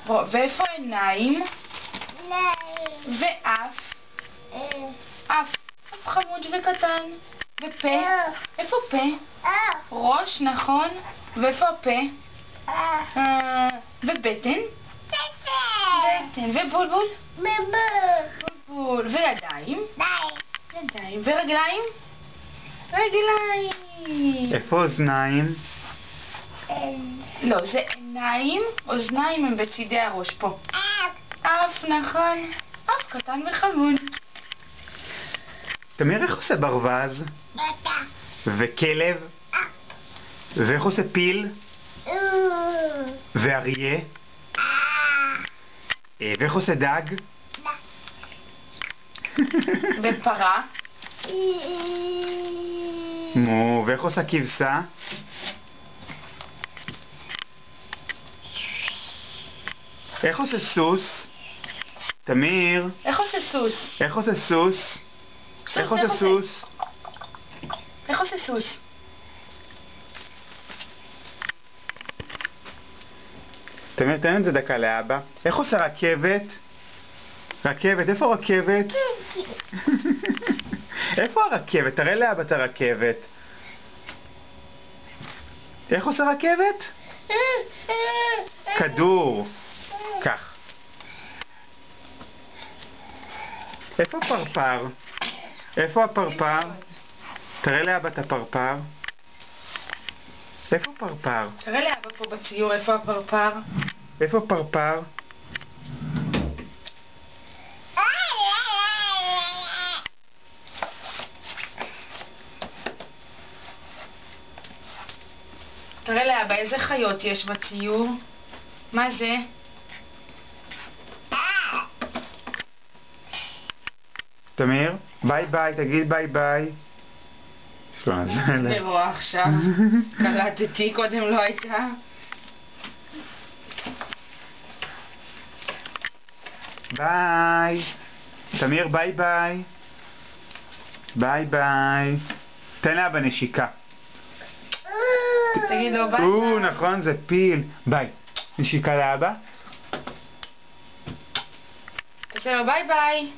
ואיפה עיניים? ואף? אף חמוד וקטן. ופה? איפה פה? ראש, נכון. ואיפה הפה? ובטן? בטן. ובולבול? בולבול. וידיים? ידיים. ורגליים? רגליים. איפה אוזניים? לא, זה עיניים, אוזניים הם בצידי הראש פה. אף, נכון. אף קטן וחמוד. תמיר, איך עושה ברווז? וכלב? ואיך עושה פיל? ואריה? ואיך עושה דג? ופרה? ואיך עושה כבשה? איך עושה סוס? תמיר. איך עושה סוס? איך עושה סוס? איך עושה סוס? איך עושה סוס? תמיר, תן את זה דקה לאבא. איך עושה רכבת? רכבת, איפה רכבת? איפה הרכבת? תראה לאבא את הרכבת. איך עושה רכבת? כדור. כך. איפה הפרפר? איפה הפרפר? תראה לאבא את הפרפר. איפה פרפר? תראה לאבא פה בציור, איפה הפרפר? איפה פרפר? תראה לאבא איזה חיות יש בציור. מה זה? תמיר, ביי ביי, תגיד ביי ביי. אני רואה עכשיו, קלטתי, קודם לא הייתה. ביי. תמיר, ביי ביי. ביי ביי. תן לאבא נשיקה. תגיד לו ביי ביי. נכון, זה פיל. ביי. נשיקה לאבא. תעשה לו ביי ביי.